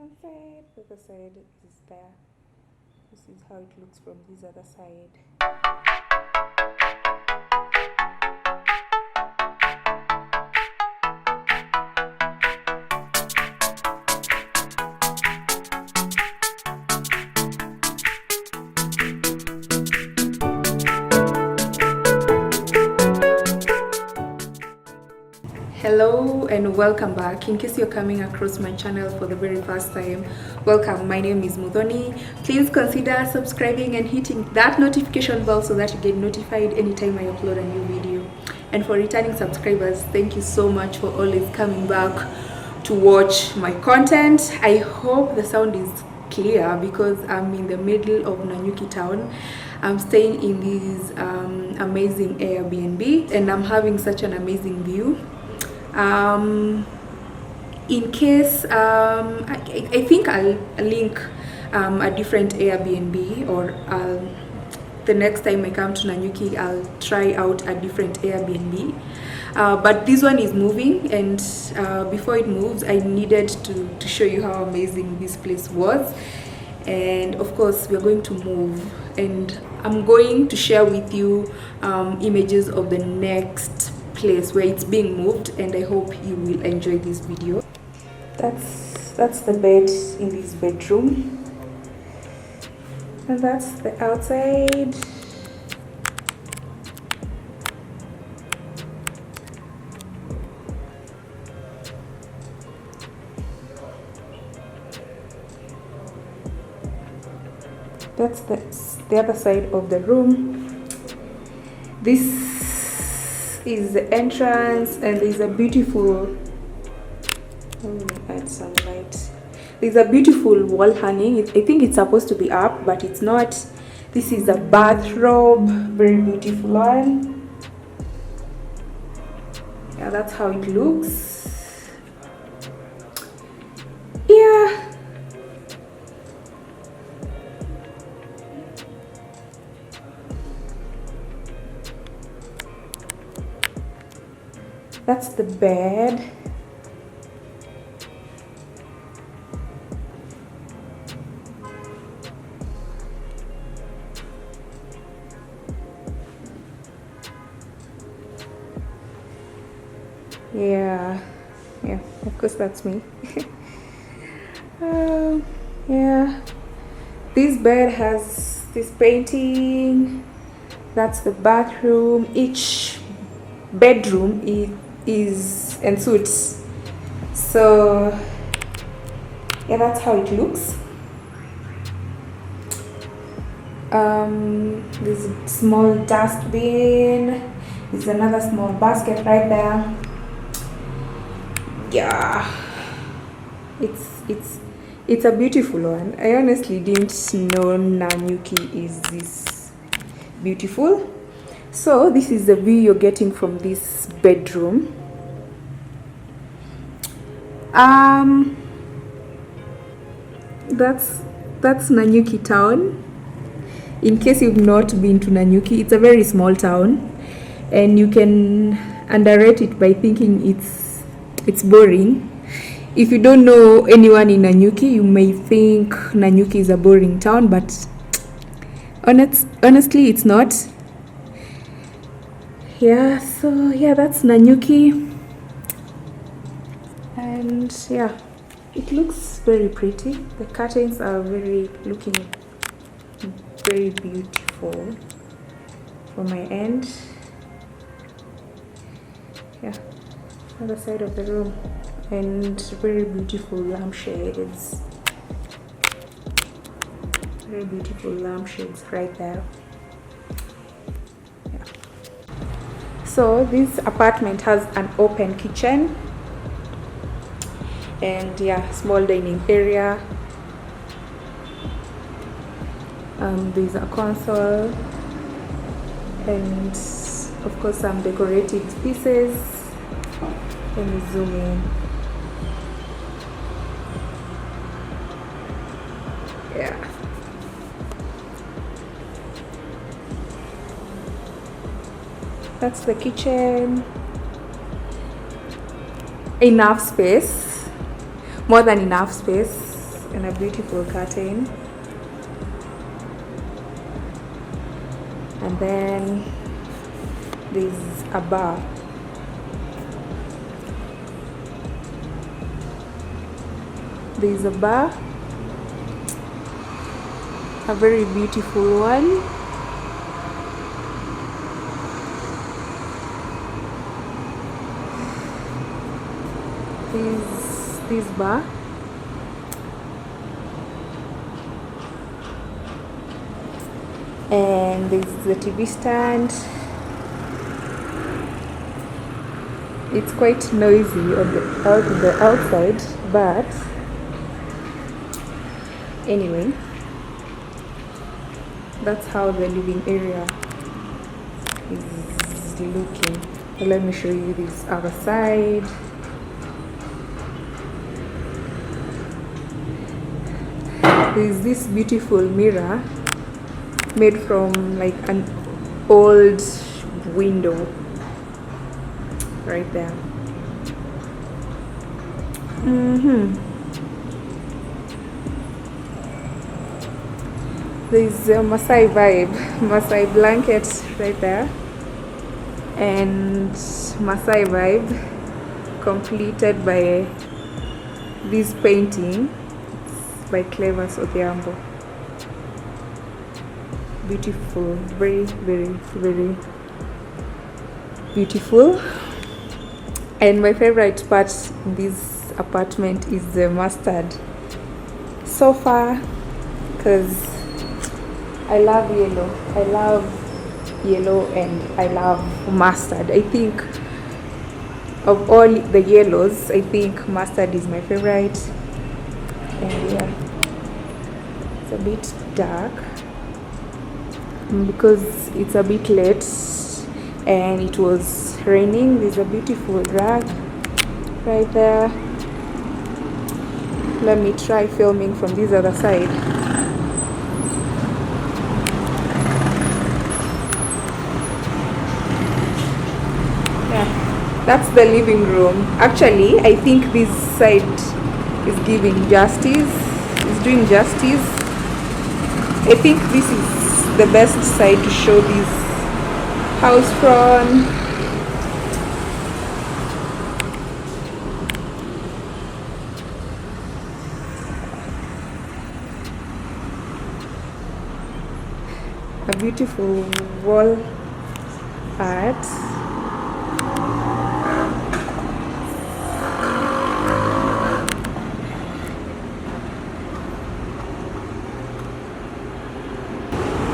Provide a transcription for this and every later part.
one side, the other side is there. This is how it looks from this other side. Hello and welcome back. In case you're coming across my channel for the very first time, welcome. My name is Mudhoni. Please consider subscribing and hitting that notification bell so that you get notified anytime I upload a new video. And for returning subscribers, thank you so much for always coming back to watch my content. I hope the sound is clear because I'm in the middle of Nanyuki town. I'm staying in this amazing Airbnb and I'm having such an amazing view. In case I think I'll link a different Airbnb, or the next time I come to Nanyuki I'll try out a different Airbnb, but this one is moving, and before it moves I needed to show you how amazing this place was. And of course we're going to move, and I'm going to share with you images of the next place where it's being moved, and I hope you will enjoy this video. That's the bed in this bedroom, and that's the outside. That's the other side of the room. This is the entrance, and there's a beautiful, add some light. There's a beautiful wall hanging. I think it's supposed to be up, but it's not. This is a bathrobe, very beautiful one. Yeah, that's how it looks. Yeah. That's the bed. Yeah, of course that's me. Yeah, this bed has this painting. That's the bathroom. Each bedroom is en suite, so yeah, that's how it looks. There's a small dustbin. There's another small basket right there. Yeah, it's a beautiful one. I honestly didn't know Nanyuki is this beautiful. So this is the view you're getting from this bedroom. That's Nanyuki town. In case you've not been to Nanyuki, it's a very small town, and you can underrate it by thinking it's boring. If you don't know anyone in Nanyuki, you may think Nanyuki is a boring town, but honestly it's not. Yeah, so yeah, that's Nanyuki, and yeah, it looks very pretty. The curtains are looking very beautiful from my end. Yeah, other side of the room, and very beautiful lampshades. Very beautiful lampshades right there. So this apartment has an open kitchen, and yeah, small dining area. There's a console, and of course some decorated pieces. Let me zoom in. Yeah. That's the kitchen. Enough space, more than enough space. and a beautiful curtain. And then there's a bar. There's a bar, a very beautiful one. This bar. And there's the TV stand. It's quite noisy on the outside, but anyway, that's how the living area is looking. Let me show you this other side. There's this beautiful mirror made from like an old window right there. There's a Maasai vibe, Maasai blanket right there, and Maasai vibe completed by this painting. It's by Clever Odhiambo. Beautiful, very, very, very beautiful. And my favorite part in this apartment is the mustard sofa, because I love yellow. I love yellow and I love mustard. I think of all the yellows, I think mustard is my favorite. And yeah, it's a bit dark because it's a bit late and it was raining. There's a beautiful rug right there. Let me try filming from this other side. Yeah, that's the living room. Actually, I think this side is giving justice, is doing justice. I think this is the best side to show this house from. A beautiful wall art.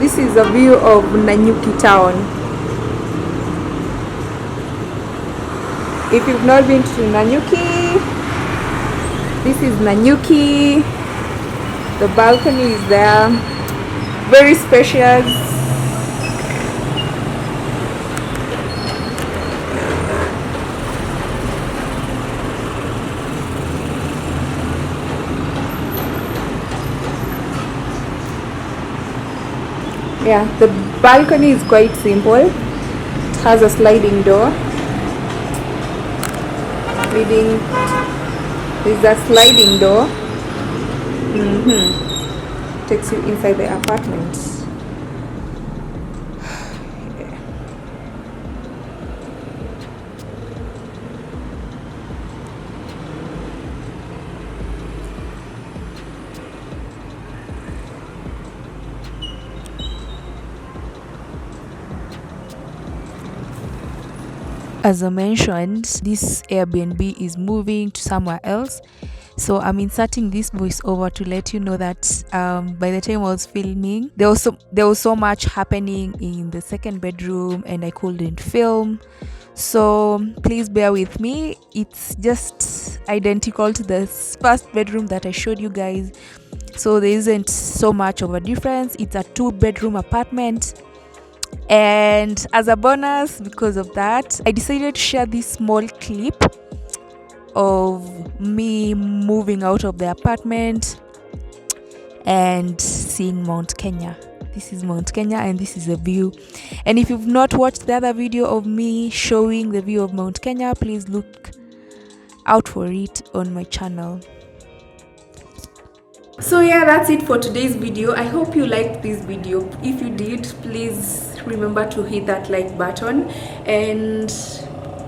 This is a view of Nanyuki town. If you've not been to Nanyuki, this is Nanyuki. The balcony is there. Very spacious. Yeah, the balcony is quite simple. It has a sliding door leading. There's a sliding door. Takes you inside the apartment. As I mentioned, this Airbnb is moving to somewhere else, so I'm inserting this voiceover to let you know that by the time I was filming, there was so much happening in the second bedroom and I couldn't film, so please bear with me. It's just identical to the first bedroom that I showed you guys, so there isn't so much of a difference. It's a 2-bedroom apartment. And as a bonus, because of that, I decided to share this small clip of me moving out of the apartment and seeing Mount Kenya. This is Mount Kenya and this is a view. And if you've not watched the other video of me showing the view of Mount Kenya, please look out for it on my channel. So yeah, that's it for today's video. I hope you liked this video. If you did, please remember to hit that like button, and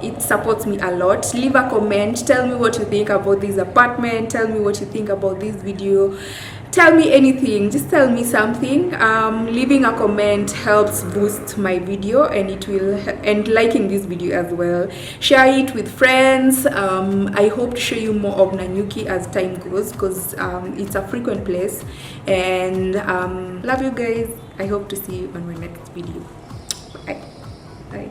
it supports me a lot. Leave a comment, tell me what you think about this apartment, tell me what you think about this video, tell me anything, just tell me something. Leaving a comment helps boost my video, and it will, and liking this video as well. Share it with friends. I hope to show you more of Nanyuki as time goes, because it's a frequent place. And love you guys. I hope to see you on my next video. Bye.